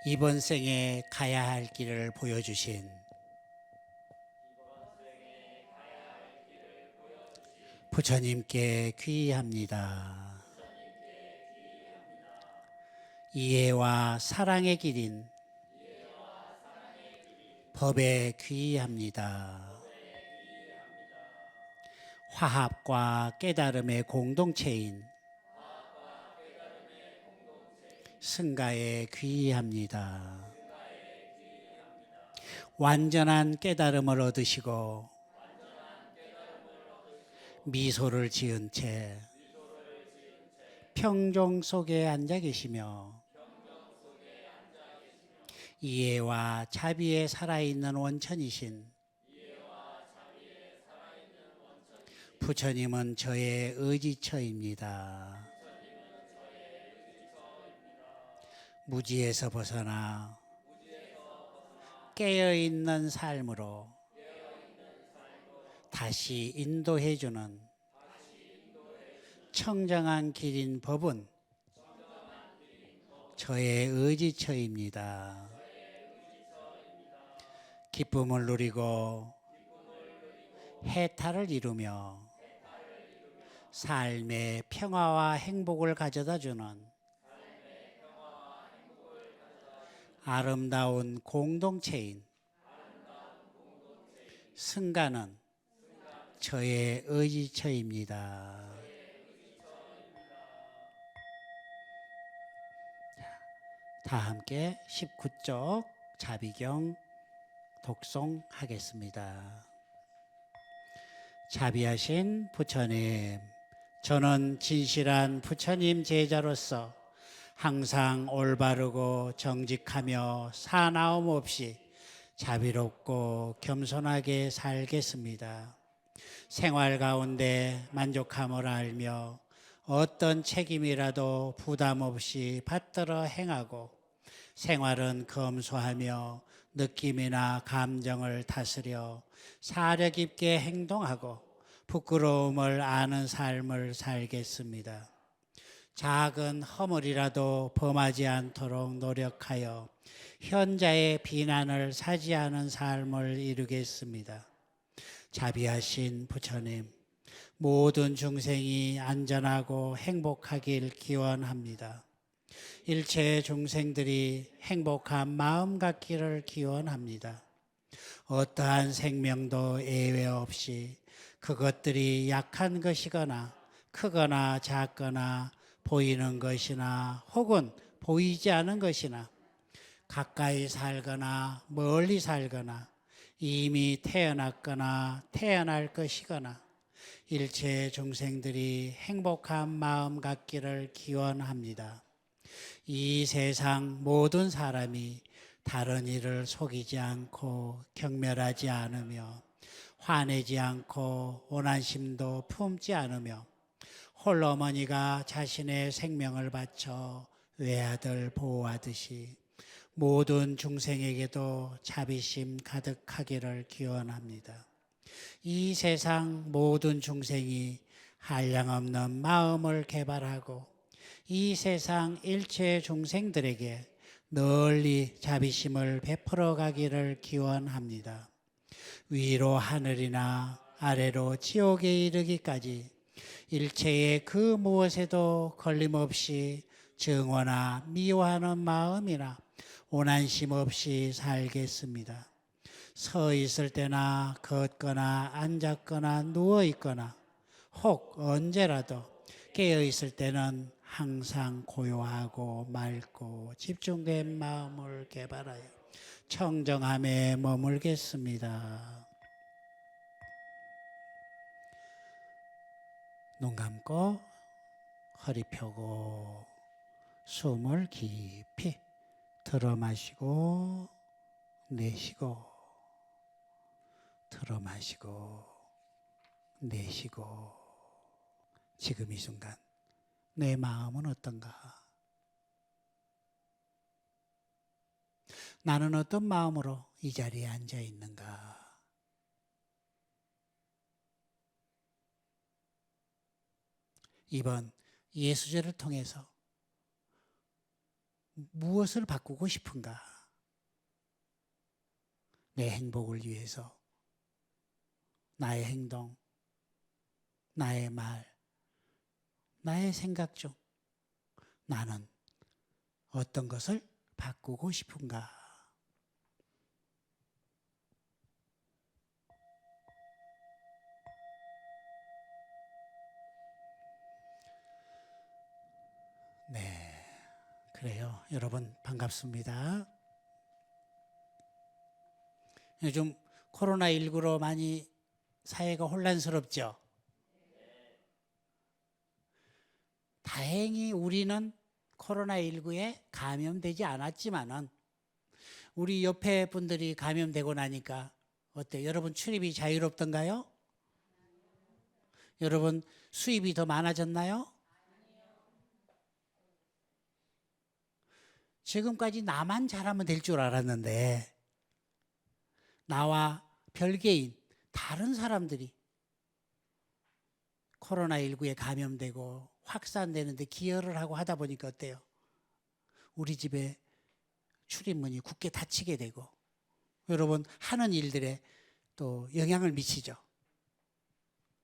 이번 생에 가야 할 길을 보여주신 부처님께 귀의합니다. 이해와 사랑의 길인 법에 귀의합니다. 화합과 깨달음의 공동체인 승가에 귀의합니다. 완전한 깨달음을 얻으시고 미소를 지은 채 평정 속에 앉아 계시며 이해와 자비에 살아있는 원천이신 부처님은 저의 의지처입니다. 무지에서 벗어나 깨어있는 삶으로 다시 인도해주는 청정한 길인 법은 저의 의지처입니다. 기쁨을 누리고 해탈을 이루며 삶의 평화와 행복을 가져다주는 아름다운 공동체인 승가는 저의 의지처입니다. 다 함께 19쪽 자비경 독송하겠습니다. 자비하신 부처님, 저는 진실한 부처님 제자로서 항상 올바르고 정직하며 사나움 없이 자비롭고 겸손하게 살겠습니다. 생활 가운데 만족함을 알며 어떤 책임이라도 부담 없이 받들어 행하고 생활은 검소하며 느낌이나 감정을 다스려 사려 깊게 행동하고 부끄러움을 아는 삶을 살겠습니다. 작은 허물이라도 범하지 않도록 노력하여 현자의 비난을 사지 않은 삶을 이루겠습니다. 자비하신 부처님, 모든 중생이 안전하고 행복하길 기원합니다. 일체 중생들이 행복한 마음 갖기를 기원합니다. 어떠한 생명도 예외 없이 그것들이 약한 것이거나 크거나 작거나 보이는 것이나 혹은 보이지 않은 것이나 가까이 살거나 멀리 살거나 이미 태어났거나 태어날 것이거나 일체 중생들이 행복한 마음 갖기를 기원합니다. 이 세상 모든 사람이 다른 이를 속이지 않고 경멸하지 않으며 화내지 않고 원한심도 품지 않으며 홀어머니가 자신의 생명을 바쳐 외아들 보호하듯이 모든 중생에게도 자비심 가득하기를 기원합니다. 이 세상 모든 중생이 한량없는 마음을 개발하고 이 세상 일체 중생들에게 널리 자비심을 베풀어 가기를 기원합니다. 위로 하늘이나 아래로 지옥에 이르기까지 일체의 그 무엇에도 걸림없이 증오나 미워하는 마음이나 오난심 없이 살겠습니다. 서 있을 때나 걷거나 앉았거나 누워 있거나 혹 언제라도 깨어 있을 때는 항상 고요하고 맑고 집중된 마음을 개발하여 청정함에 머물겠습니다. 눈 감고 허리 펴고 숨을 깊이 들어 마시고 내쉬고 들어 마시고 내쉬고 지금 이 순간 내 마음은 어떤가? 나는 어떤 마음으로 이 자리에 앉아 있는가? 이번 예수절을 통해서 무엇을 바꾸고 싶은가? 내 행복을 위해서 나의 행동, 나의 말, 나의 생각 중 나는 어떤 것을 바꾸고 싶은가? 네, 그래요. 여러분 반갑습니다. 요즘 코로나19로 많이 사회가 혼란스럽죠? 다행히 우리는 코로나19에 감염되지 않았지만은 우리 옆에 분들이 감염되고 나니까 어때요? 여러분 출입이 자유롭던가요? 여러분 수입이 더 많아졌나요? 지금까지 나만 잘하면 될 줄 알았는데 나와 별개인 다른 사람들이 코로나19에 감염되고 확산되는데 기여를 하고 하다 보니까 어때요? 우리 집에 출입문이 굳게 닫히게 되고 여러분 하는 일들에 또 영향을 미치죠.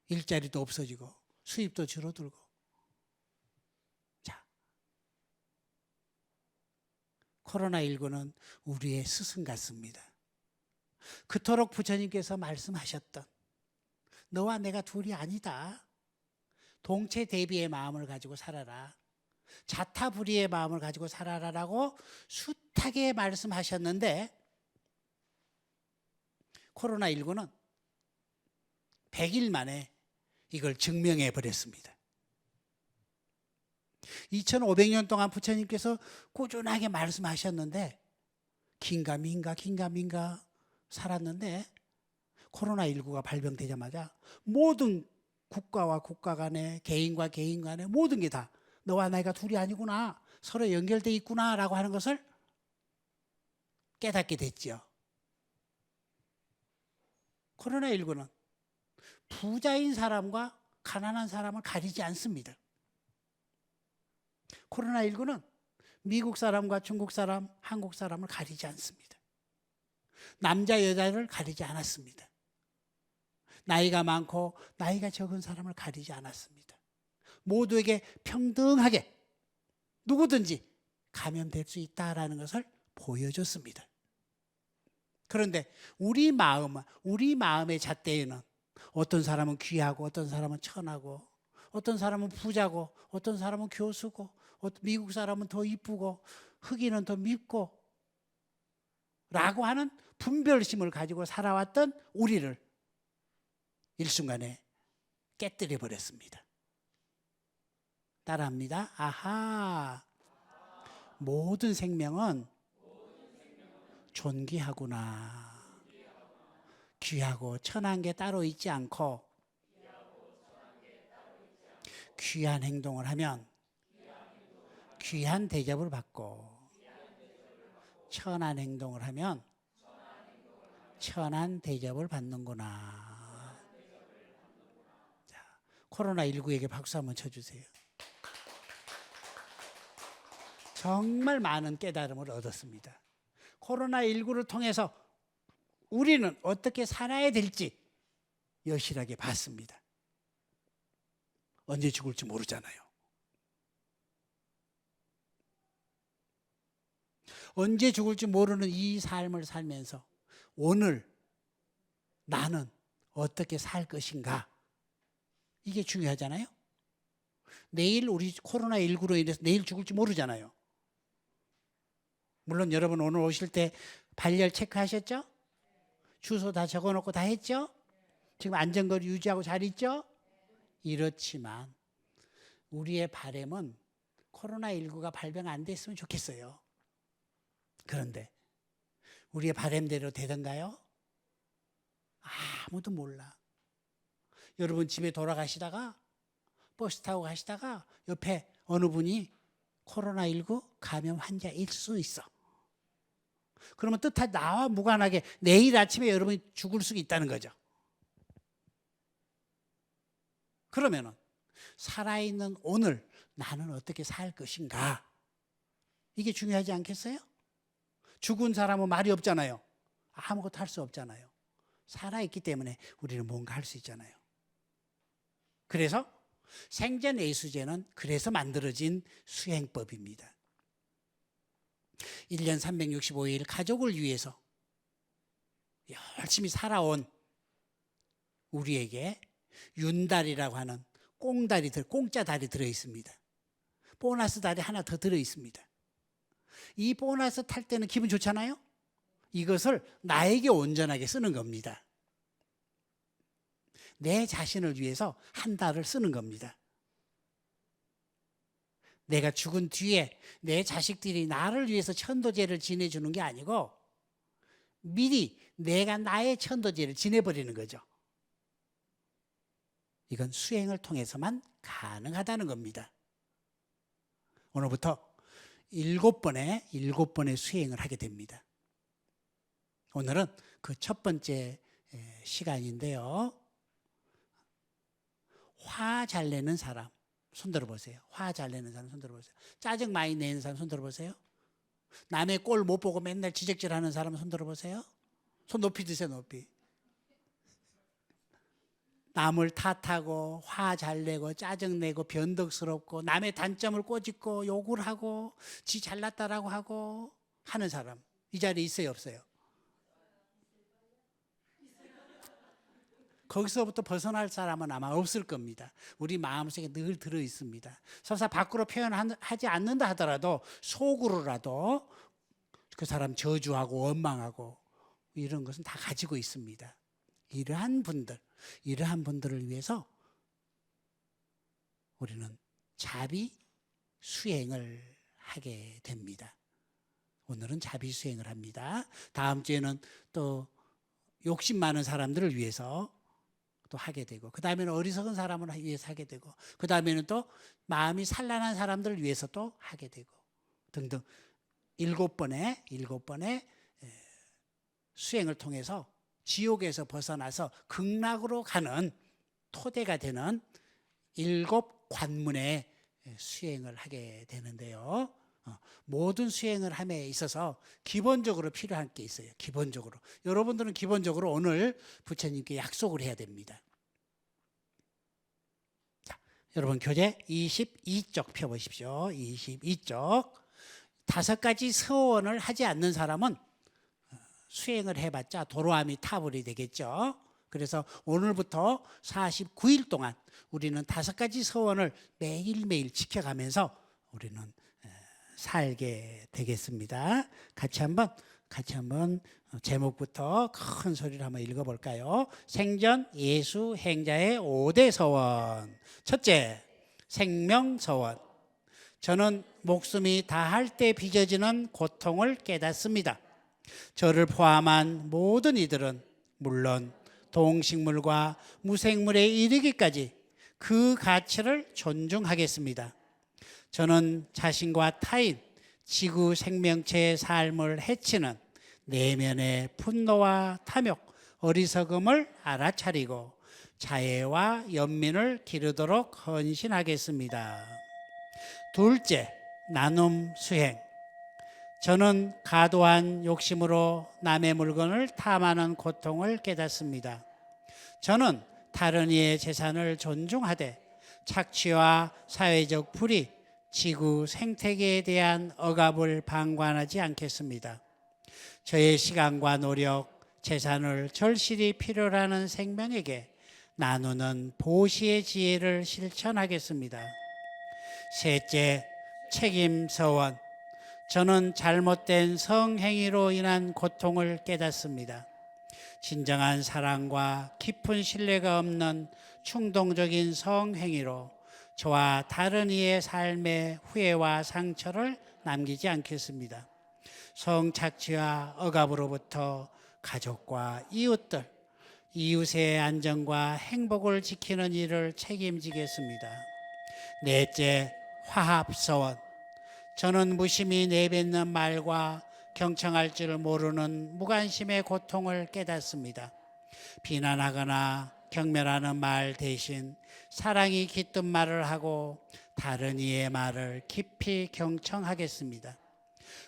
일자리도 없어지고 수입도 줄어들고. 자, 코로나19는 우리의 스승 같습니다. 그토록 부처님께서 말씀하셨던 너와 내가 둘이 아니다. 동체 대비의 마음을 가지고 살아라. 자타불이의 마음을 가지고 살아라라고 숱하게 말씀하셨는데 코로나19는 100일 만에 이걸 증명해 버렸습니다. 2500년 동안 부처님께서 꾸준하게 말씀하셨는데 긴가민가 살았는데 코로나19가 발병되자마자 모든 국가와 국가 간에 개인과 개인 간에 모든 게 다 너와 내가 둘이 아니구나 서로 연결돼 있구나라고 하는 것을 깨닫게 됐죠. 코로나19는 부자인 사람과 가난한 사람을 가리지 않습니다. 코로나19는 미국 사람과 중국 사람, 한국 사람을 가리지 않습니다. 남자 여자를 가리지 않았습니다. 나이가 많고 나이가 적은 사람을 가리지 않았습니다. 모두에게 평등하게 누구든지 감염될 수 있다라는 것을 보여줬습니다. 그런데 우리 마음의 잣대에는 어떤 사람은 귀하고 어떤 사람은 천하고 어떤 사람은 부자고 어떤 사람은 교수고 미국 사람은 더 이쁘고 흑인은 더 밉고 라고 하는 분별심을 가지고 살아왔던 우리를 일순간에 깨뜨려 버렸습니다. 따라합니다. 아하, 모든 생명은 존귀하구나. 귀하고 천한 게 따로 있지 않고 귀한 행동을 하면 귀한 대접을 받고 천한 행동을 하면 천한 대접을 받는구나. 자, 코로나19에게 박수 한번 쳐주세요. 정말 많은 깨달음을 얻었습니다. 코로나19를 통해서 우리는 어떻게 살아야 될지 여실하게 봤습니다. 언제 죽을지 모르잖아요. 언제 죽을지 모르는 이 삶을 살면서 오늘 나는 어떻게 살 것인가? 이게 중요하잖아요. 내일 우리 코로나19로 인해서 내일 죽을지 모르잖아요. 물론 여러분 오늘 오실 때 발열 체크하셨죠? 주소 다 적어놓고 다 했죠? 지금 안전거리 유지하고 잘 있죠? 이렇지만 우리의 바람은 코로나19가 발병 안 됐으면 좋겠어요. 그런데 우리의 바람대로 되던가요? 아무도 몰라. 여러분 집에 돌아가시다가 버스 타고 가시다가 옆에 어느 분이 코로나19 감염 환자일 수 있어. 그러면 뜻하지 나와 무관하게 내일 아침에 여러분이 죽을 수 있다는 거죠. 그러면은 살아있는 오늘 나는 어떻게 살 것인가? 이게 중요하지 않겠어요? 죽은 사람은 말이 없잖아요. 아무것도 할 수 없잖아요. 살아있기 때문에 우리는 뭔가 할 수 있잖아요. 그래서 생전예수제는 그래서 만들어진 수행법입니다. 1년 365일 가족을 위해서 열심히 살아온 우리에게 윤달이라고 하는 공짜 달이 들어있습니다. 보너스 달이 하나 더 들어있습니다. 이 보너스 탈 때는 기분 좋잖아요. 이것을 나에게 온전하게 쓰는 겁니다. 내 자신을 위해서 한 달을 쓰는 겁니다. 내가 죽은 뒤에 내 자식들이 나를 위해서 천도제를 지내주는 게 아니고 미리 내가 나의 천도제를 지내버리는 거죠. 이건 수행을 통해서만 가능하다는 겁니다. 오늘부터 7번의 수행을 하게 됩니다. 오늘은 그 첫 번째 시간인데요. 화 잘 내는 사람 손 들어보세요. 화 잘 내는 사람 손 들어보세요. 짜증 많이 내는 사람 손 들어보세요. 남의 꼴 못 보고 맨날 지적질하는 사람 손 들어보세요. 손 높이 드세요. 높이. 남을 탓하고 화 잘 내고 짜증내고 변덕스럽고 남의 단점을 꼬집고 욕을 하고 지 잘났다라고 하고 하는 사람 이 자리에 있어요 없어요? 거기서부터 벗어날 사람은 아마 없을 겁니다. 우리 마음속에 늘 들어있습니다. 설사 밖으로 표현하지 않는다 하더라도 속으로라도 그 사람 저주하고 원망하고 이런 것은 다 가지고 있습니다. 이러한 분들을 위해서 우리는 자비 수행을 하게 됩니다. 오늘은 자비 수행을 합니다. 다음 주에는 또 욕심 많은 사람들을 위해서 또 하게 되고, 그 다음에는 어리석은 사람을 위해서 하게 되고, 그 다음에는 또 마음이 산란한 사람들을 위해서 또 하게 되고 등등 7번의 수행을 통해서 지옥에서 벗어나서 극락으로 가는 토대가 되는 7관문의 수행을 하게 되는데요. 모든 수행을 함에 있어서 기본적으로 필요한 게 있어요. 기본적으로 여러분들은 기본적으로 오늘 부처님께 약속을 해야 됩니다. 자, 여러분 교재 22쪽 펴보십시오. 22쪽 5가지 서원을 하지 않는 사람은 수행을 해봤자 도로아미 타불이 되겠죠. 그래서 오늘부터 49일 동안 우리는 5가지 서원을 매일매일 지켜가면서 우리는 살게 되겠습니다. 같이 한번 제목부터 큰 소리로 한번 읽어볼까요? 생전 예수 행자의 5대 서원. 첫째, 생명서원. 저는 목숨이 다할 때 빚어지는 고통을 깨닫습니다. 저를 포함한 모든 이들은 물론 동식물과 무생물에 이르기까지 그 가치를 존중하겠습니다. 저는 자신과 타인, 지구 생명체의 삶을 해치는 내면의 분노와 탐욕, 어리석음을 알아차리고 자애와 연민을 기르도록 헌신하겠습니다. 둘째, 나눔 수행. 저는 과도한 욕심으로 남의 물건을 탐하는 고통을 깨닫습니다. 저는 다른 이의 재산을 존중하되 착취와 사회적 불의, 지구 생태계에 대한 억압을 방관하지 않겠습니다. 저의 시간과 노력, 재산을 절실히 필요로 하는 생명에게 나누는 보시의 지혜를 실천하겠습니다. 셋째, 책임서원. 저는 잘못된 성행위로 인한 고통을 깨닫습니다. 진정한 사랑과 깊은 신뢰가 없는 충동적인 성행위로 저와 다른 이의 삶에 후회와 상처를 남기지 않겠습니다. 성착취와 억압으로부터 가족과 이웃들, 이웃의 안전과 행복을 지키는 일을 책임지겠습니다. 넷째, 화합서원. 저는 무심히 내뱉는 말과 경청할 줄 모르는 무관심의 고통을 깨닫습니다. 비난하거나 경멸하는 말 대신 사랑이 깃든 말을 하고 다른 이의 말을 깊이 경청하겠습니다.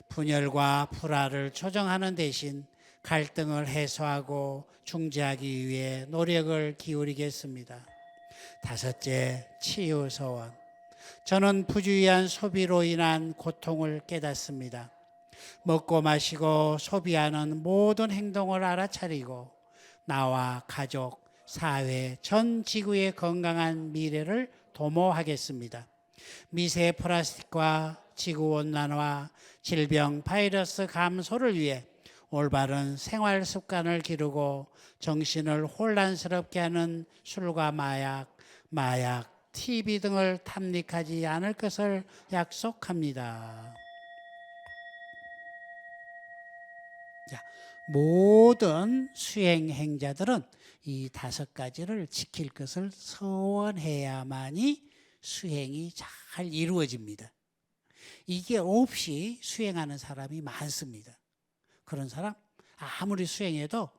분열과 불화를 조정하는 대신 갈등을 해소하고 중재하기 위해 노력을 기울이겠습니다. 다섯째, 치유 소원. 저는 부주의한 소비로 인한 고통을 깨닫습니다. 먹고 마시고 소비하는 모든 행동을 알아차리고 나와 가족, 사회, 전 지구의 건강한 미래를 도모하겠습니다. 미세 플라스틱과 지구온난화, 질병, 바이러스 감소를 위해 올바른 생활 습관을 기르고 정신을 혼란스럽게 하는 술과 마약, TV 등을 탐닉하지 않을 것을 약속합니다. 자, 모든 수행행자들은 이 5가지를 지킬 것을 서원해야만이 수행이 잘 이루어집니다. 이게 없이 수행하는 사람이 많습니다. 그런 사람 아무리 수행해도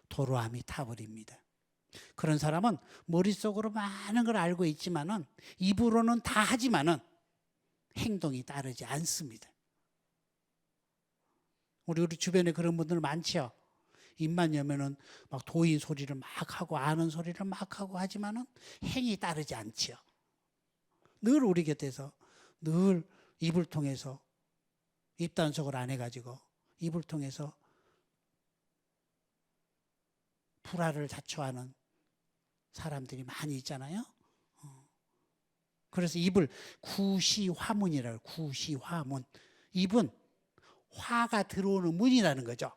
도로함이 타버립니다. 그런 사람은 머릿속으로 많은 걸 알고 있지만은 입으로는 다 하지만은 행동이 따르지 않습니다. 우리 주변에 그런 분들 많죠. 입만 여면은 막 도인 소리를 막 하고 아는 소리를 막 하고 하지만은 행이 따르지 않죠. 늘 우리 곁에서 늘 입을 통해서 입단속을 안 해가지고 입을 통해서 불화를 자초하는 사람들이 많이 있잖아요. 그래서 입을 구시화문이라고. 구시화문. 입은 화가 들어오는 문이라는 거죠.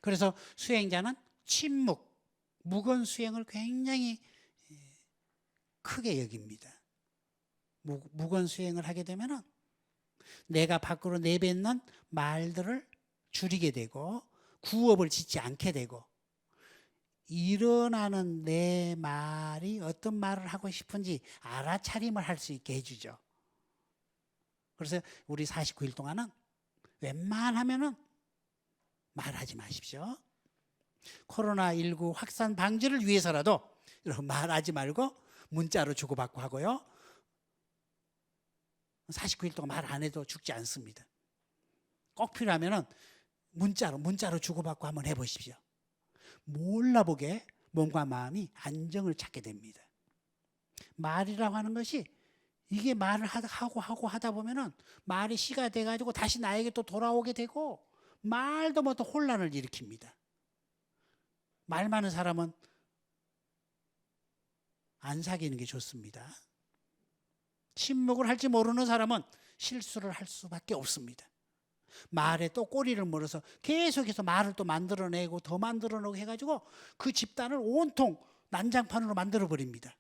그래서 수행자는 침묵, 무건 수행을 굉장히 크게 여깁니다. 무건 수행을 하게 되면은 내가 밖으로 내뱉는 말들을 줄이게 되고 구업을 짓지 않게 되고 일어나는 내 말이 어떤 말을 하고 싶은지 알아차림을 할 수 있게 해주죠. 그래서 우리 49일 동안은 웬만하면은 말하지 마십시오. 코로나19 확산 방지를 위해서라도 여러분 말하지 말고 문자로 주고받고 하고요. 49일 동안 말 안 해도 죽지 않습니다. 꼭 필요하면은 문자로 주고받고 한번 해보십시오. 몰라보게 몸과 마음이 안정을 찾게 됩니다. 말이라고 하는 것이 이게 말을 하고 하다 보면은 말이 씨가 돼가지고 다시 나에게 또 돌아오게 되고 말도 못해 혼란을 일으킵니다. 말 많은 사람은 안 사귀는 게 좋습니다. 침묵을 할지 모르는 사람은 실수를 할 수밖에 없습니다. 말에 또 꼬리를 물어서 계속해서 말을 또 만들어내고 더 만들어내고 해가지고 그 집단을 온통 난장판으로 만들어버립니다.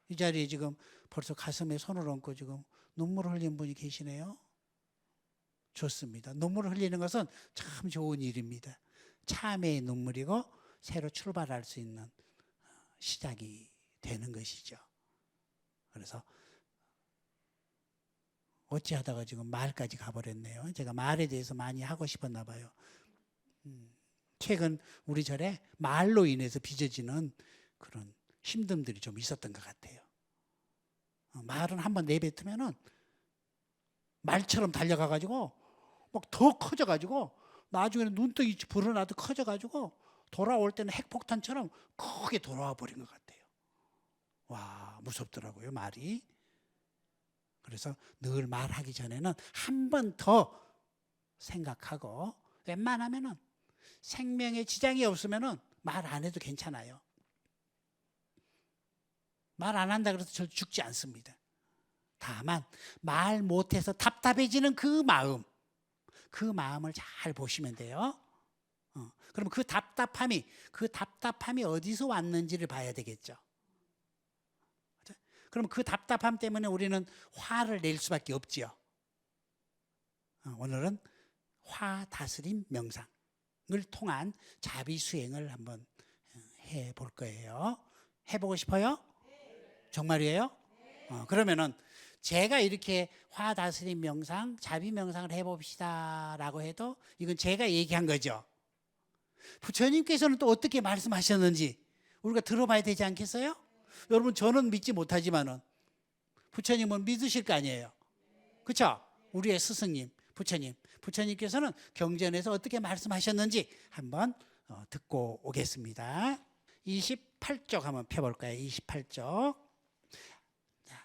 이 자리에 지금 벌써 가슴에 손을 얹고 지금 눈물을 흘리는 분이 계시네요. 좋습니다. 눈물을 흘리는 것은 참 좋은 일입니다. 참회의 눈물이고 새로 출발할 수 있는 시작이 되는 것이죠. 그래서 어찌하다가 지금 말까지 가버렸네요. 제가 말에 대해서 많이 하고 싶었나 봐요. 최근 우리 절에 말로 인해서 빚어지는 그런 힘듦들이 좀 있었던 것 같아요. 말은 한번 내뱉으면은 말처럼 달려가가지고 막 더 커져가지고 나중에는 눈덩이 불어나도 커져가지고 돌아올 때는 핵폭탄처럼 크게 돌아와 버린 것 같아요. 와, 무섭더라고요, 말이. 그래서 늘 말하기 전에는 한 번 더 생각하고 웬만하면은 생명에 지장이 없으면은 말 안 해도 괜찮아요. 말 안 한다 그래서 저 죽지 않습니다. 다만 말 못해서 답답해지는 그 마음을 잘 보시면 돼요. 그럼 그 답답함이 어디서 왔는지를 봐야 되겠죠. 그럼 그 답답함 때문에 우리는 화를 낼 수밖에 없지요. 오늘은 화 다스림 명상을 통한 자비 수행을 한번 해볼 거예요. 해보고 싶어요? 정말이에요? 그러면은 제가 이렇게 화 다스림 명상, 자비 명상을 해봅시다 라고 해도 이건 제가 얘기한 거죠. 부처님께서는 또 어떻게 말씀하셨는지 우리가 들어봐야 되지 않겠어요? 여러분, 저는 믿지 못하지만은 부처님은 믿으실 거 아니에요. 그렇죠? 우리의 스승님, 부처님. 부처님께서는 경전에서 어떻게 말씀하셨는지 한번 듣고 오겠습니다. 28쪽 한번 펴볼까요? 28쪽.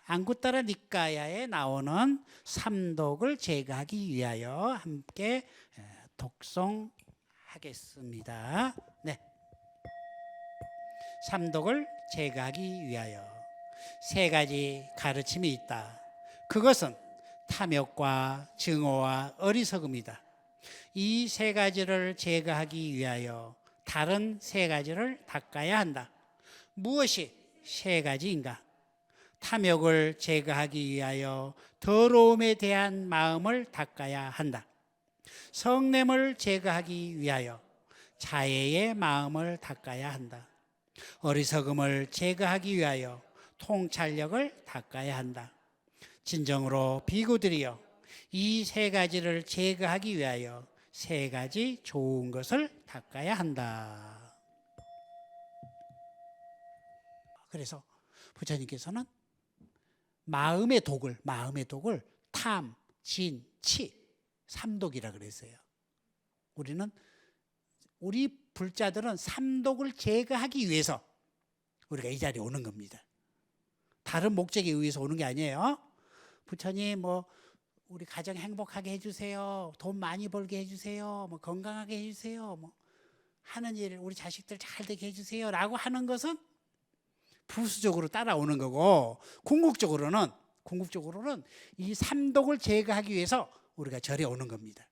안구따라 니까야에 나오는 삼독을 제거하기 위하여 함께 독송하겠습니다. 네. 삼독을 제거하기 위하여 세 가지 가르침이 있다. 그것은 탐욕과 증오와 어리석음이다. 이 세 가지를 제거하기 위하여 다른 세 가지를 닦아야 한다. 무엇이 세 가지인가? 탐욕을 제거하기 위하여 더러움에 대한 마음을 닦아야 한다. 성냄을 제거하기 위하여 자애의 마음을 닦아야 한다. 어리석음을 제거하기 위하여 통찰력을 닦아야 한다. 진정으로 비구들이여, 이 세 가지를 제거하기 위하여 세 가지 좋은 것을 닦아야 한다. 그래서 부처님께서는 마음의 독을 탐, 진, 치 삼독이라 그랬어요. 우리 불자들은 삼독을 제거하기 위해서 우리가 이 자리에 오는 겁니다. 다른 목적에 의해서 오는 게 아니에요. 부처님 우리 가정 행복하게 해주세요. 돈 많이 벌게 해주세요. 건강하게 해주세요. 하는 일 우리 자식들 잘 되게 해주세요. 라고 하는 것은 부수적으로 따라오는 거고, 궁극적으로는 이 삼독을 제거하기 위해서 우리가 절에 오는 겁니다.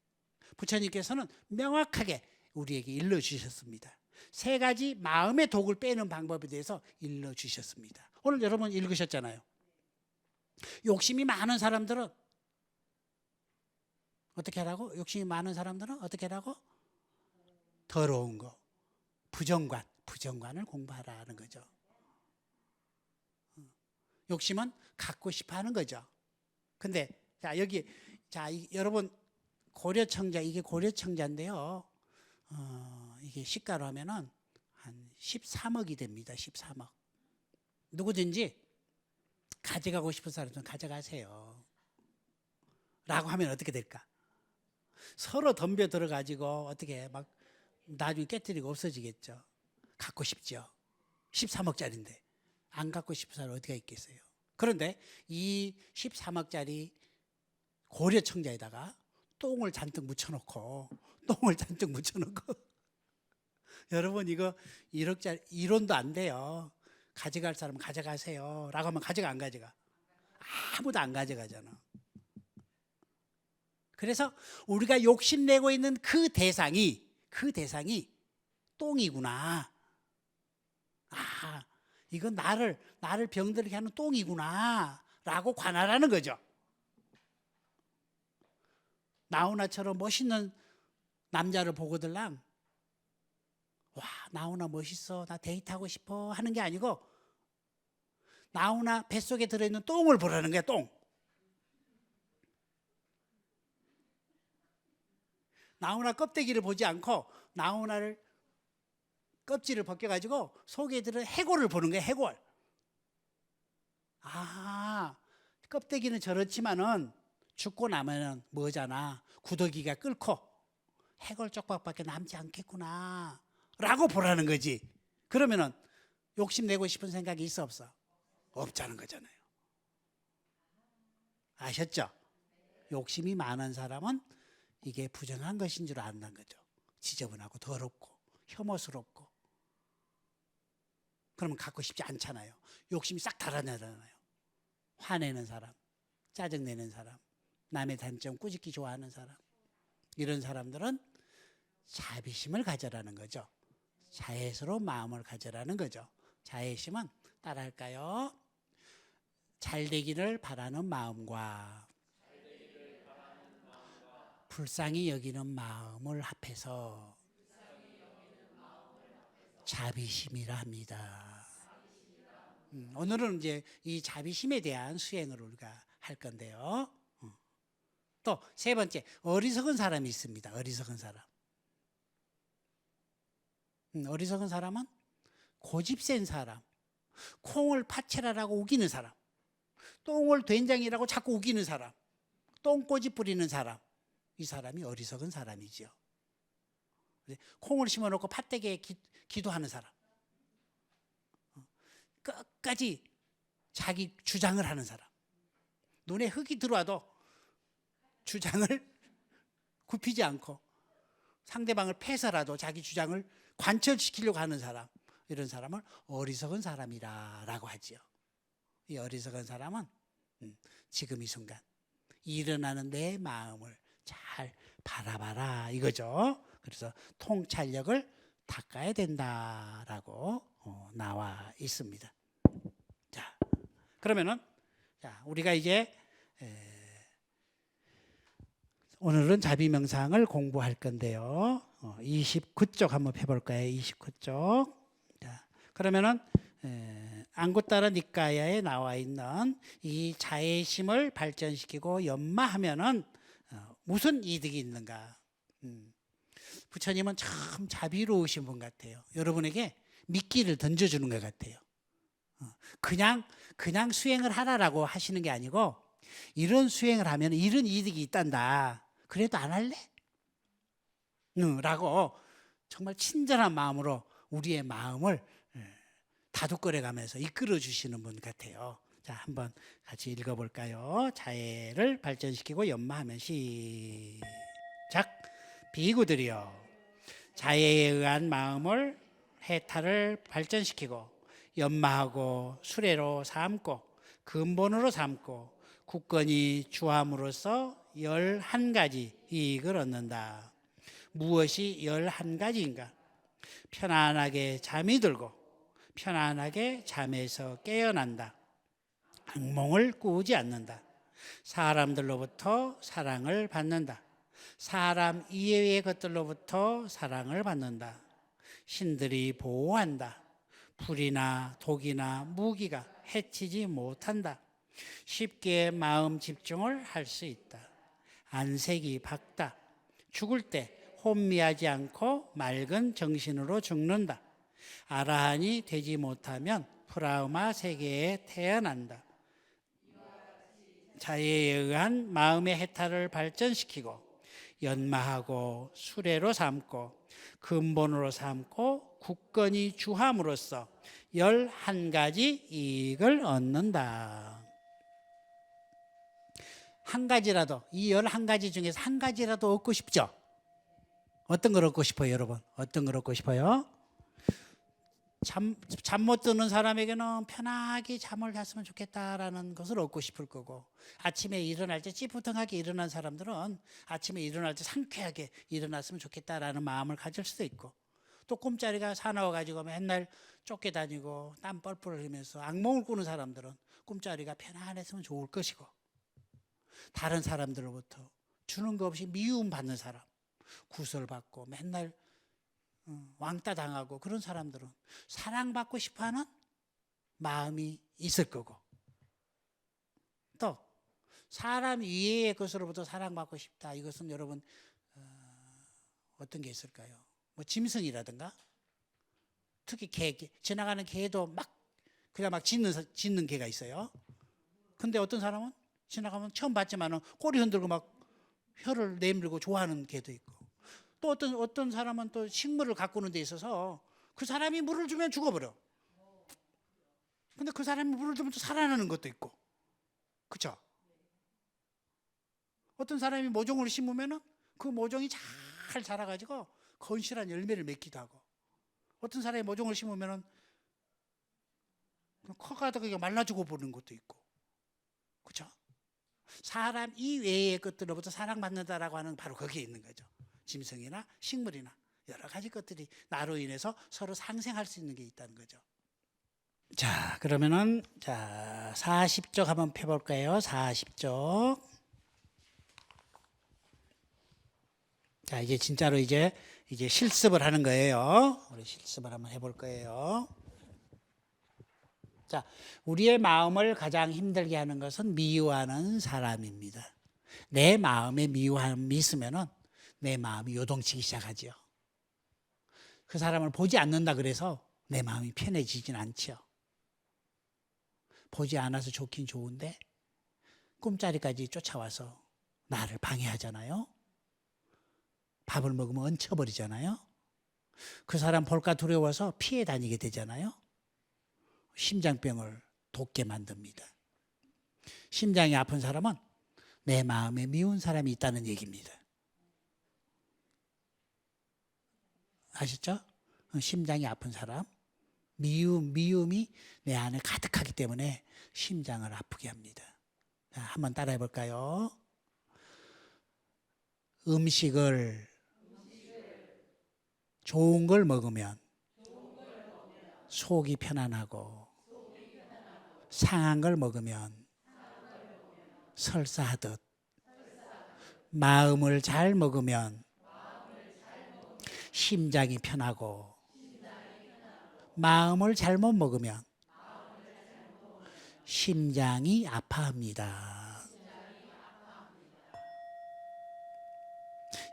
부처님께서는 명확하게 우리에게 일러주셨습니다. 세 가지 마음의 독을 빼는 방법에 대해서 일러주셨습니다. 오늘 여러분 읽으셨잖아요. 욕심이 많은 사람들은 어떻게 하라고? 욕심이 많은 사람들은 어떻게 하라고? 더러운 거, 부정관을 공부하라는 거죠. 욕심은 갖고 싶어 하는 거죠. 근데 여러분 고려청자, 이게 고려청자인데요. 이게 시가로 하면은 한 13억이 됩니다. 13억. 누구든지 가져가고 싶은 사람은 가져가세요. 라고 하면 어떻게 될까? 서로 덤벼 들어가지고 어떻게 막 나중에 깨뜨리고 없어지겠죠. 갖고 싶죠. 13억짜리인데 안 갖고 싶은 사람 어디가 있겠어요. 그런데 이 13억짜리 고려청자에다가 똥을 잔뜩 묻혀놓고 여러분 이거 1억짜리 1원도 안 돼요. 가져갈 사람은 가져가세요 라고 하면 가져가 안 가져가? 아무도 안 가져가잖아. 그래서 우리가 욕심내고 있는 그 대상이 똥이구나. 이건 나를 병들게 하는 똥이구나 라고 관할하는 거죠. 나훈아처럼 멋있는 남자를 보고들랑 와, 나훈아 멋있어, 나 데이트하고 싶어 하는 게 아니고 나훈아 뱃속에 들어있는 똥을 보라는 거야. 똥. 나훈아 껍데기를 보지 않고 나훈아를 껍질을 벗겨가지고 속에 들은 해골을 보는 거예요. 해골. 껍데기는 저렇지만은 죽고 나면은 뭐잖아. 구더기가 끓고 해골 쪽박밖에 남지 않겠구나 라고 보라는 거지. 그러면은 욕심내고 싶은 생각이 있어 없어? 없자는 거잖아요. 아셨죠? 욕심이 많은 사람은 이게 부정한 것인 줄 안다는 거죠. 지저분하고 더럽고 혐오스럽고. 그러면 갖고 싶지 않잖아요. 욕심이 싹 달아나잖아요. 화내는 사람, 짜증내는 사람, 남의 단점 꾸짖기 좋아하는 사람, 이런 사람들은 자비심을 가져라는 거죠. 자애스러운 마음을 가져라는 거죠. 자애심은 따라할까요? 잘되기를 바라는 마음과 불쌍히 여기는 마음을 합해서 자비심이라 합니다. 오늘은 이제 이 자비심에 대한 수행을 우리가 할 건데요. 또 세 번째, 어리석은 사람이 있습니다. 어리석은 사람. 어리석은 사람은 고집센 사람, 콩을 파채라라고 우기는 사람, 똥을 된장이라고 자꾸 우기는 사람, 똥꼬지 뿌리는 사람, 이 사람이 어리석은 사람이죠. 콩을 심어놓고 팥대기에 기도하는 사람, 끝까지 자기 주장을 하는 사람, 눈에 흙이 들어와도 주장을 굽히지 않고 상대방을 패서라도 자기 주장을 관철시키려고 하는 사람, 이런 사람을 어리석은 사람이라고 하지요. 이 어리석은 사람은 지금 이 순간 일어나는 내 마음을 잘 바라봐라 이거죠. 그래서 통찰력을 닦아야 된다라고 나와 있습니다. 자, 그러면은 우리가 이제 오늘은 자비명상을 공부할 건데요. 29쪽 한번 해볼까요? 29쪽. 자, 그러면은 앙구타라 니까야에 나와 있는 이 자애심을 발전시키고 연마하면은 무슨 이득이 있는가? 부처님은 참 자비로우신 분 같아요. 여러분에게 미끼를 던져주는 것 같아요. 그냥 수행을 하라라고 하시는 게 아니고 이런 수행을 하면 이런 이득이 있단다. 그래도 안 할래? 라고 정말 친절한 마음으로 우리의 마음을 다독거려가면서 이끌어 주시는 분 같아요. 자, 한번 같이 읽어볼까요? 자애를 발전시키고 연마하면 시작. 비구들이여, 자애에 의한 마음을 해탈을 발전시키고 연마하고 수레로 삼고 근본으로 삼고 굳건히 주함으로써 11가지 이익을 얻는다. 무엇이 11가지인가? 편안하게 잠이 들고 편안하게 잠에서 깨어난다. 악몽을 꾸지 않는다. 사람들로부터 사랑을 받는다. 사람 이외의 것들로부터 사랑을 받는다. 신들이 보호한다. 불이나 독이나 무기가 해치지 못한다. 쉽게 마음 집중을 할 수 있다. 안색이 밝다. 죽을 때 혼미하지 않고 맑은 정신으로 죽는다. 아라한이 되지 못하면 프라우마 세계에 태어난다. 자애에 의한 마음의 해탈을 발전시키고 연마하고 수레로 삼고 근본으로 삼고 굳건히 주함으로써 11가지 이익을 얻는다. 한 가지라도, 이 11가지 중에서 한 가지라도 얻고 싶죠? 어떤 걸 얻고 싶어요, 여러분? 어떤 걸 얻고 싶어요? 잠 못 드는 사람에게는 편하게 잠을 잤으면 좋겠다라는 것을 얻고 싶을 거고, 아침에 일어날 때 찌뿌둥하게 일어난 사람들은 아침에 일어날 때 상쾌하게 일어났으면 좋겠다라는 마음을 가질 수도 있고, 또 꿈자리가 사나워가지고 맨날 쫓겨다니고 땀 뻘뻘 흘리면서 악몽을 꾸는 사람들은 꿈자리가 편안했으면 좋을 것이고, 다른 사람들로부터 주는 거 없이 미움받는 사람, 구설받고 맨날 왕따 당하고 그런 사람들은 사랑받고 싶어하는 마음이 있을 거고, 또 사람 이외의 것으로부터 사랑받고 싶다, 이것은 여러분 어떤 게 있을까요? 뭐 짐승이라든가, 특히 개, 지나가는 개도 그냥 막 짖는 개가 있어요. 근데 어떤 사람은 지나가면 처음 봤지만은 꼬리 흔들고 막 혀를 내밀고 좋아하는 개도 있고, 또 어떤 사람은 또 식물을 가꾸는 데 있어서 그 사람이 물을 주면 죽어버려. 근데 그 사람이 물을 주면 또 살아나는 것도 있고, 그쵸? 어떤 사람이 모종을 심으면은 그 모종이 잘 자라가지고 건실한 열매를 맺기도 하고, 어떤 사람이 모종을 심으면은 커가다가 말라 죽어버리는 것도 있고, 그쵸? 사람 이외의 것들로부터 사랑받는다라고 하는 바로 거기에 있는 거죠. 짐승이나 식물이나 여러 가지 것들이 나로 인해서 서로 상생할 수 있는 게 있다는 거죠. 자, 그러면은 40쪽 한번 펴볼까요? 40쪽. 자, 이제 진짜로 이제 실습을 하는 거예요. 우리 실습을 한번 해볼 거예요. 자, 우리의 마음을 가장 힘들게 하는 것은 미워하는 사람입니다. 내 마음에 미워함이 있으면은 내 마음이 요동치기 시작하죠. 그 사람을 보지 않는다 그래서 내 마음이 편해지진 않죠. 보지 않아서 좋긴 좋은데 꿈자리까지 쫓아와서 나를 방해하잖아요. 밥을 먹으면 얹혀버리잖아요. 그 사람 볼까 두려워서 피해 다니게 되잖아요. 심장병을 돕게 만듭니다. 심장이 아픈 사람은 내 마음에 미운 사람이 있다는 얘기입니다. 아셨죠? 심장이 아픈 사람, 미움이 내 안에 가득하기 때문에 심장을 아프게 합니다. 자, 한번 따라해 볼까요? 음식을 좋은 걸 먹으면 속이 편안하고, 상한 걸 먹으면 설사하듯, 마음을 잘 먹으면 심장이 편하고, 마음을 잘못 먹으면 심장이 아파합니다.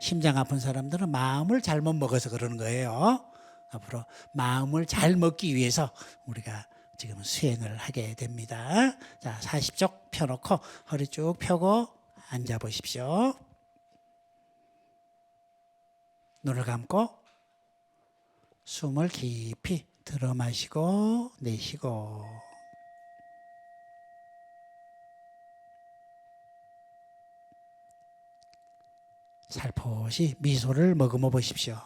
심장 아픈 사람들은 마음을 잘못 먹어서 그러는 거예요. 앞으로 마음을 잘 먹기 위해서 우리가 지금 수행을 하게 됩니다. 자, 40쪽 펴놓고 허리 쭉 펴고 앉아 보십시오. 눈을 감고 숨을 깊이 들어 마시고 내쉬고, 살포시 미소를 머금어 보십시오.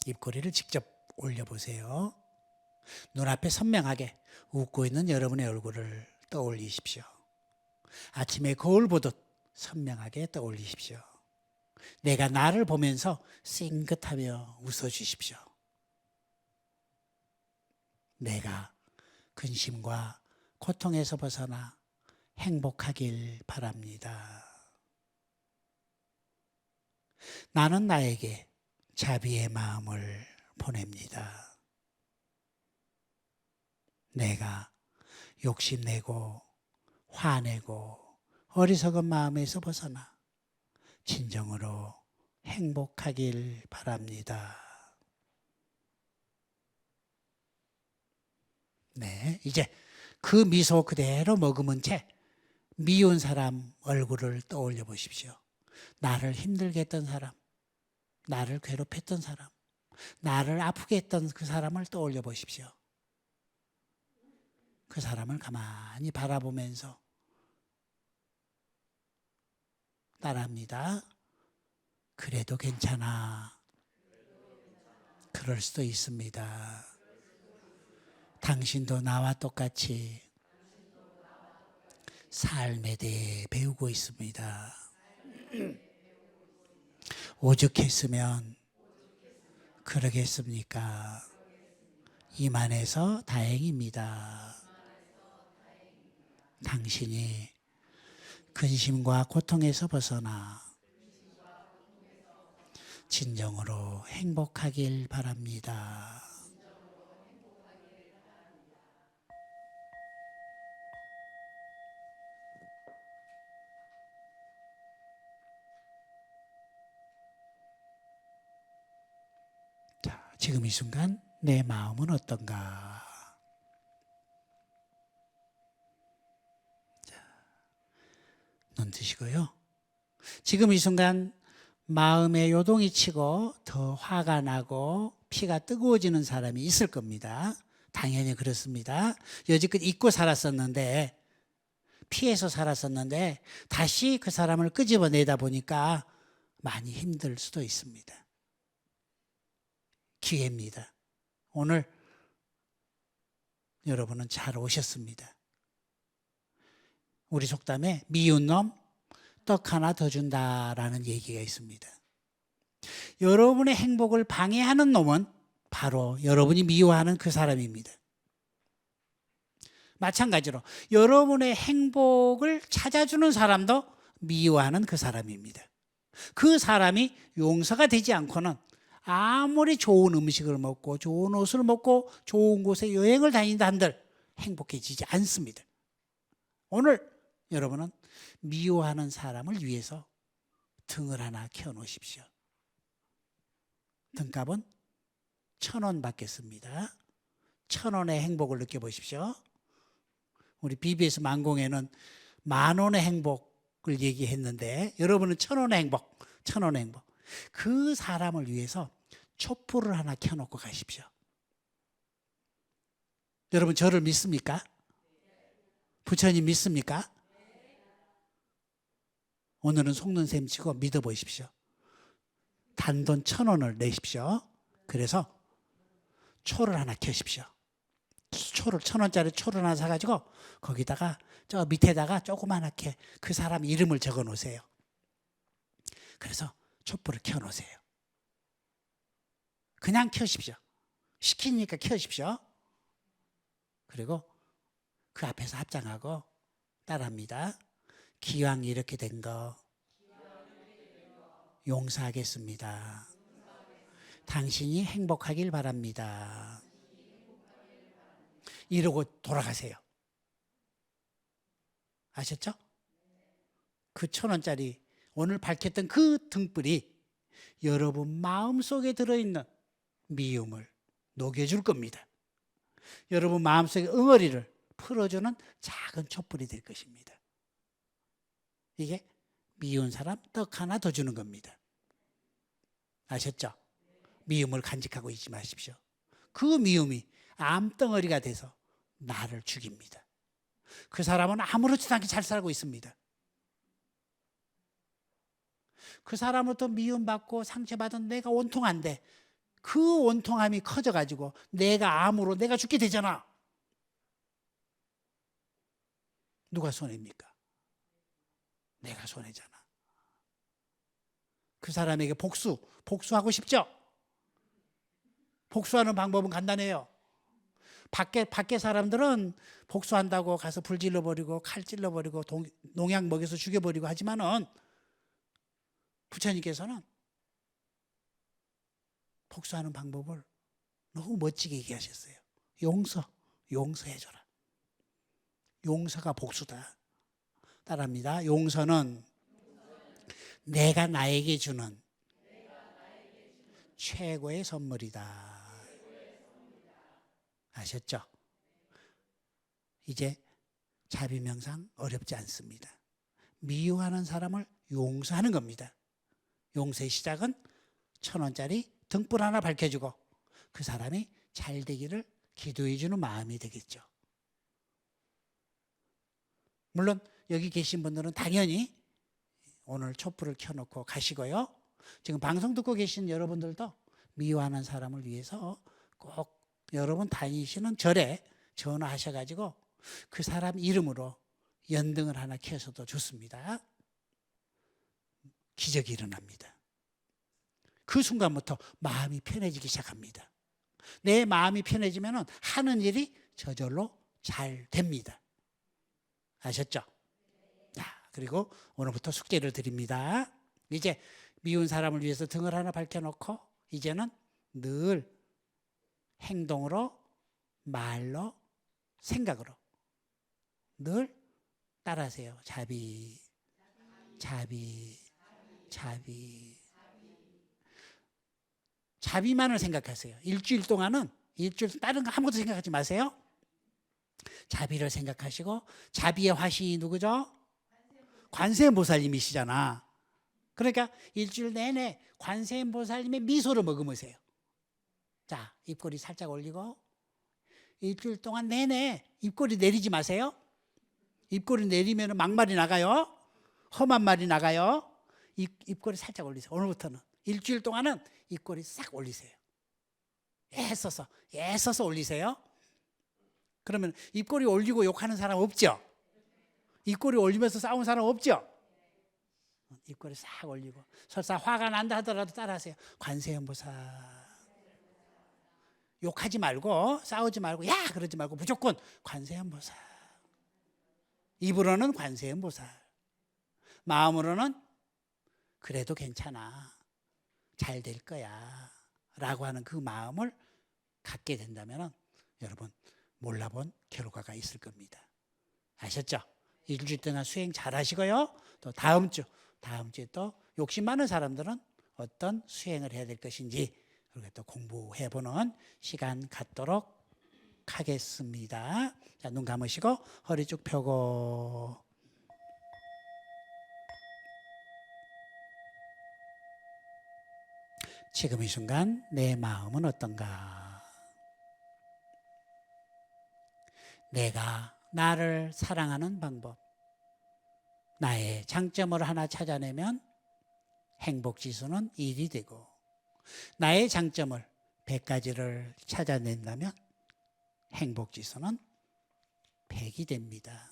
입꼬리를 직접 올려보세요. 눈앞에 선명하게 웃고 있는 여러분의 얼굴을 떠올리십시오. 아침에 거울 보듯 선명하게 떠올리십시오. 내가 나를 보면서 찡긋하며 웃어주십시오. 내가 근심과 고통에서 벗어나 행복하길 바랍니다. 나는 나에게 자비의 마음을 보냅니다. 내가 욕심내고 화내고 어리석은 마음에서 벗어나 진정으로 행복하길 바랍니다. 네, 이제 그 미소 그대로 머금은 채 미운 사람 얼굴을 떠올려 보십시오. 나를 힘들게 했던 사람, 나를 괴롭혔던 사람, 나를 아프게 했던 그 사람을 떠올려 보십시오. 그 사람을 가만히 바라보면서 따라합니다. 그래도 괜찮아. 그럴 수도 있습니다. 당신도 나와 똑같이 삶에 대해 배우고 있습니다. 오죽했으면 그러겠습니까? 이만해서 다행입니다. 당신이 근심과 고통에서 벗어나 진정으로 행복하길 바랍니다. 자, 지금 이 순간 내 마음은 어떤가? 눈 뜨시고요. 지금 이 순간 마음에 요동이 치고 더 화가 나고 피가 뜨거워지는 사람이 있을 겁니다. 당연히 그렇습니다. 여지껏 잊고 살았었는데, 피해서 살았었는데 다시 그 사람을 끄집어내다 보니까 많이 힘들 수도 있습니다. 기회입니다. 오늘 여러분은 잘 오셨습니다. 우리 속담에 미운 놈 떡 하나 더 준다라는 얘기가 있습니다. 여러분의 행복을 방해하는 놈은 바로 여러분이 미워하는 그 사람입니다. 마찬가지로 여러분의 행복을 찾아주는 사람도 미워하는 그 사람입니다. 그 사람이 용서가 되지 않고는 아무리 좋은 음식을 먹고 좋은 옷을 먹고 좋은 곳에 여행을 다닌다 한들 행복해지지 않습니다. 오늘 여러분은 미워하는 사람을 위해서 등을 하나 켜놓으십시오. 등값은 1,000원 받겠습니다. 1,000원의 행복을 느껴보십시오. 우리 BBS 만공에는 10,000원의 행복을 얘기했는데 여러분은 1,000원의 행복, 1,000원의 행복. 그 사람을 위해서 촛불을 하나 켜놓고 가십시오. 여러분 저를 믿습니까? 부처님 믿습니까? 오늘은 속는 셈 치고 믿어보십시오. 단돈 1,000원을 내십시오. 그래서 초를 하나 켜십시오. 초를 1,000원짜리 초를 하나 사가지고 거기다가 저 밑에다가 조그만하게 그 사람 이름을 적어 놓으세요. 그래서 촛불을 켜 놓으세요. 그냥 켜십시오. 시키니까 켜십시오. 그리고 그 앞에서 합장하고 따라합니다. 기왕 이렇게 된 거 용서하겠습니다. 당신이 행복하길 바랍니다. 이러고 돌아가세요. 아셨죠? 그 1,000원짜리 오늘 밝혔던 그 등불이 여러분 마음속에 들어있는 미움을 녹여줄 겁니다. 여러분 마음속의 응어리를 풀어주는 작은 촛불이 될 것입니다. 이게 미운 사람 떡 하나 더 주는 겁니다. 아셨죠? 미움을 간직하고 있지 마십시오. 그 미움이 암덩어리가 돼서 나를 죽입니다. 그 사람은 아무렇지도 않게 잘 살고 있습니다. 그 사람으로부터 미움받고 상처받은 내가 원통한데 그 원통함이 커져가지고 내가 암으로 내가 죽게 되잖아. 누가 손해입니까? 내가 손해잖아. 그 사람에게 복수하고 싶죠? 복수하는 방법은 간단해요. 밖에 사람들은 복수한다고 가서 불 질러버리고 칼 찔러버리고 농약 먹여서 죽여버리고 하지만은 부처님께서는 복수하는 방법을 너무 멋지게 얘기하셨어요. 용서해줘라. 용서가 복수다. 따라합니다. 용서는 내가 나에게 주는 최고의 선물이다. 아셨죠? 이제 자비명상 어렵지 않습니다. 미워하는 사람을 용서하는 겁니다. 용서의 시작은 1,000원짜리 등불 하나 밝혀주고 그 사람이 잘 되기를 기도해주는 마음이 되겠죠. 물론 여기 계신 분들은 당연히 오늘 촛불을 켜놓고 가시고요. 지금 방송 듣고 계신 여러분들도 미워하는 사람을 위해서 꼭 여러분 다니시는 절에 전화하셔가지고 그 사람 이름으로 연등을 하나 켜서도 좋습니다. 기적이 일어납니다. 그 순간부터 마음이 편해지기 시작합니다. 내 마음이 편해지면 하는 일이 저절로 잘 됩니다. 아셨죠? 그리고 오늘부터 숙제를 드립니다. 이제 미운 사람을 위해서 등을 하나 밝혀놓고 이제는 늘 행동으로, 말로, 생각으로 늘 따라하세요. 자비, 자비, 자비. 자비만을 생각하세요. 일주일 동안은 다른 거 아무것도 생각하지 마세요. 자비를 생각하시고 자비의 화신이 누구죠? 관세음보살님이시잖아. 그러니까 일주일 내내 관세음보살님의 미소를 머금으세요. 자, 입꼬리 살짝 올리고 일주일 동안 내내 입꼬리 내리지 마세요. 입꼬리 내리면 막말이 나가요. 험한 말이 나가요. 입꼬리 살짝 올리세요. 오늘부터는 일주일 동안은 입꼬리 싹 올리세요. 애써서 올리세요. 그러면 입꼬리 올리고 욕하는 사람 없죠? 입꼬리 올리면서 싸우는 사람 없죠? 입꼬리 싹 올리고 설사 화가 난다 하더라도 따라하세요. 관세음보살. 욕하지 말고 싸우지 말고 야 그러지 말고 무조건 관세음보살. 입으로는 관세음보살. 마음으로는 그래도 괜찮아. 잘 될 거야. 라고 하는 그 마음을 갖게 된다면 여러분 몰라본 결과가 있을 겁니다. 아셨죠? 일주일 동안 수행 잘 하시고요. 또 다음 주에 또 욕심 많은 사람들은 어떤 수행을 해야 될 것인지 그리고 또 공부해보는 시간 갖도록 하겠습니다. 자, 눈 감으시고 허리 쭉 펴고 지금 이 순간 내 마음은 어떤가? 내가 나를 사랑하는 방법, 나의 장점을 하나 찾아내면 행복지수는 1이 되고, 나의 장점을 100가지를 찾아낸다면 행복지수는 100이 됩니다.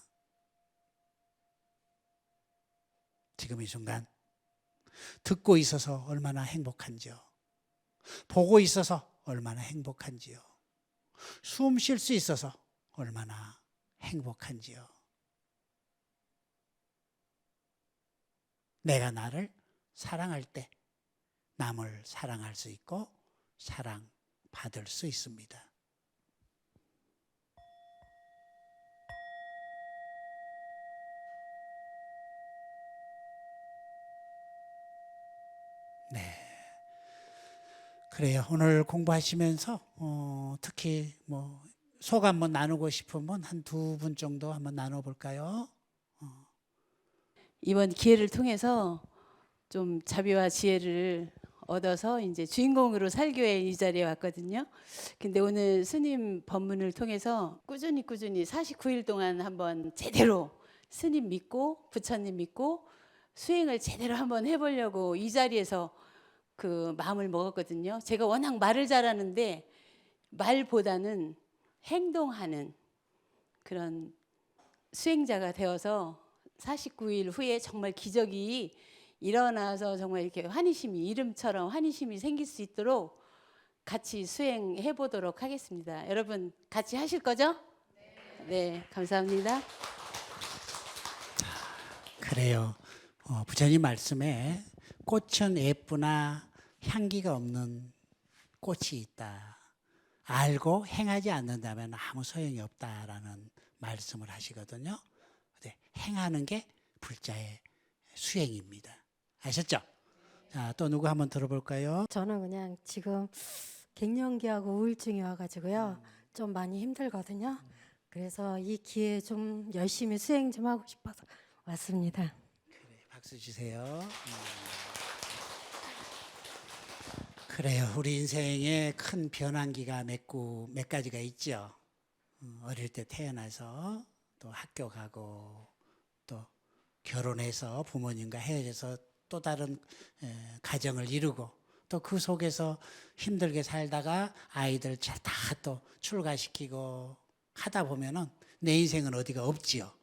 지금 이 순간 듣고 있어서 얼마나 행복한지요. 보고 있어서 얼마나 행복한지요. 숨 쉴 수 있어서 얼마나 행복한지요. 내가 나를 사랑할 때 남을 사랑할 수 있고 사랑받을 수 있습니다. 네. 그래요. 오늘 공부하시면서 특히 뭐 소감 한번 나누고 싶은 분 한 두 분 정도 한번 나눠볼까요? 이번 기회를 통해서 좀 자비와 지혜를 얻어서 이제 주인공으로 살교회 이 자리에 왔거든요. 근데 오늘 스님 법문을 통해서 꾸준히 49일 동안 한번 제대로 스님 믿고 부처님 믿고 수행을 제대로 한번 해보려고 이 자리에서 그 마음을 먹었거든요. 제가 워낙 말을 잘하는데 말보다는 행동하는 그런 수행자가 되어서 49일 후에 정말 기적이 일어나서 정말 이렇게 환희심이 이름처럼 환희심이 생길 수 있도록 같이 수행해 보도록 하겠습니다. 여러분 같이 하실 거죠? 네, 감사합니다. 그래요. 부처님 말씀에 꽃은 예쁘나 향기가 없는 꽃이 있다. 알고 행하지 않는다면 아무 소용이 없다라는 말씀을 하시거든요. 행하는 게 불자의 수행입니다. 아셨죠? 자, 또 누구 한번 들어볼까요? 저는 그냥 지금 갱년기하고 우울증이 와가지고요. 좀 많이 힘들거든요. 그래서 이 기회에 좀 열심히 수행 좀 하고 싶어서 왔습니다. 그래, 박수 주세요. 그래요. 우리 인생에 큰 변환기가 몇 가지가 있죠. 어릴 때 태어나서 또 학교 가고 또 결혼해서 부모님과 헤어져서 또 다른 가정을 이루고 또 그 속에서 힘들게 살다가 아이들 다 또 출가시키고 하다 보면은 내 인생은 어디가 없지요.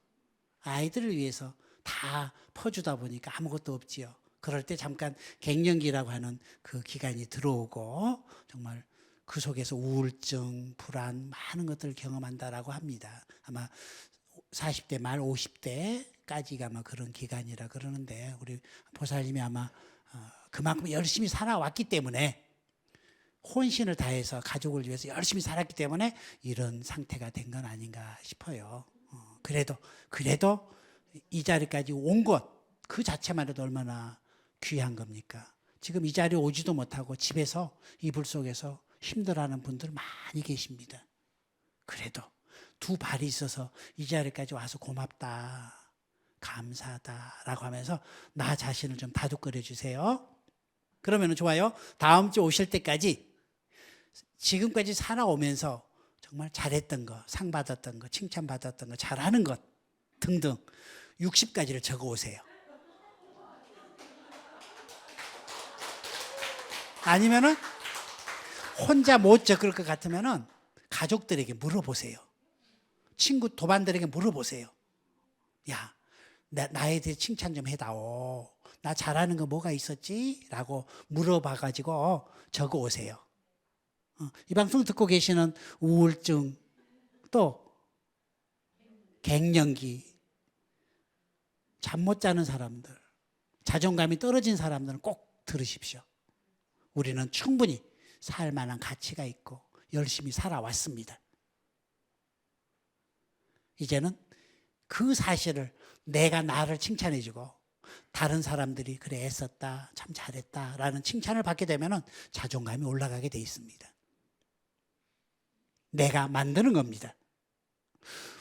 아이들을 위해서 다 퍼주다 보니까 아무것도 없지요. 그럴 때 잠깐 갱년기라고 하는 그 기간이 들어오고 정말 그 속에서 우울증, 불안 많은 것들을 경험한다라고 합니다. 아마 40대 말 50대까지가 아마 그런 기간이라 그러는데 우리 보살님이 아마 그만큼 열심히 살아왔기 때문에 혼신을 다해서 가족을 위해서 열심히 살았기 때문에 이런 상태가 된 건 아닌가 싶어요. 그래도 이 자리까지 온 것 그 자체만 해도 얼마나 귀한 겁니까? 지금 이 자리에 오지도 못하고 집에서 이불 속에서 힘들어하는 분들 많이 계십니다. 그래도 두 발이 있어서 이 자리까지 와서 고맙다, 감사하다라고 하면서 나 자신을 좀 다독거려 주세요. 그러면 좋아요. 다음 주 오실 때까지 지금까지 살아오면서 정말 잘했던 거, 상 받았던 거, 칭찬 받았던 거, 잘하는 것 등등 60가지를 적어 오세요. 아니면은 혼자 못 적을 것 같으면은 가족들에게 물어보세요. 친구 도반들에게 물어보세요. 야, 나에 대해 칭찬 좀 해다오. 나 잘하는 거 뭐가 있었지? 라고 물어봐가지고 적어 오세요. 이 방송 듣고 계시는 우울증, 또 갱년기, 잠 못 자는 사람들, 자존감이 떨어진 사람들은 꼭 들으십시오. 우리는 충분히 살 만한 가치가 있고 열심히 살아왔습니다. 이제는 그 사실을 내가 나를 칭찬해주고 다른 사람들이 그래 애썼다, 참 잘했다 라는 칭찬을 받게 되면 자존감이 올라가게 돼 있습니다. 내가 만드는 겁니다.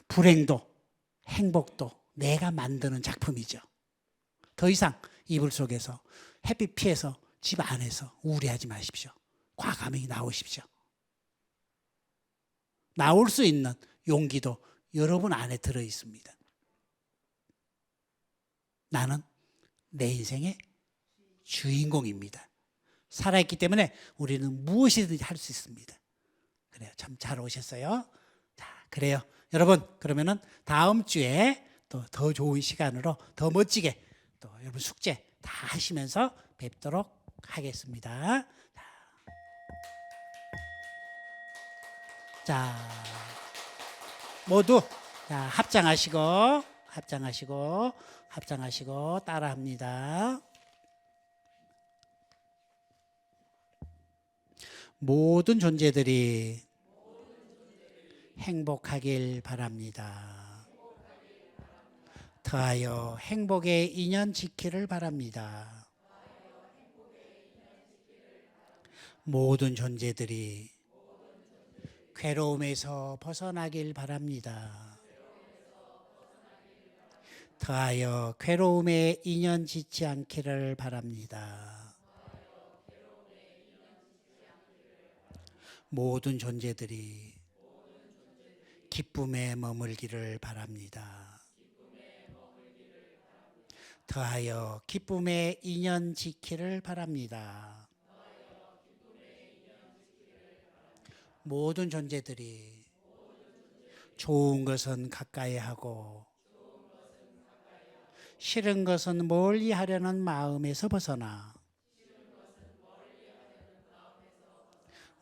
불행도 행복도 내가 만드는 작품이죠. 더 이상 이불 속에서 햇빛 피해서 집 안에서 우울해하지 마십시오. 과감히 나오십시오. 나올 수 있는 용기도 여러분 안에 들어 있습니다. 나는 내 인생의 주인공입니다. 살아있기 때문에 우리는 무엇이든지 할 수 있습니다. 그래요. 참 잘 오셨어요. 자, 그래요. 여러분, 그러면은 다음 주에 또 더 좋은 시간으로 더 멋지게 또 여러분 숙제 다 하시면서 뵙도록 하겠습니다. 자, 모두 합장하시고 따라합니다. 모든 존재들이 행복하길 바랍니다. 더하여 행복의 인연 지키를 바랍니다. 모든 존재들이 괴로움에서 벗어나길 바랍니다. 더하여 괴로움에 인연 짓지 않기를 바랍니다. 모든 존재들이 기쁨에 머물기를 바랍니다. 더하여 기쁨에 인연 지키를 바랍니다. 모든 존재들이 좋은 것은 가까이 하고 싫은 것은 멀리 하려는 마음에서 벗어나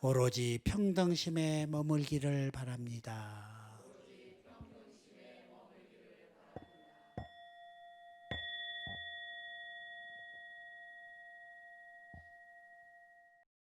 오로지 평등심에 머물기를 바랍니다.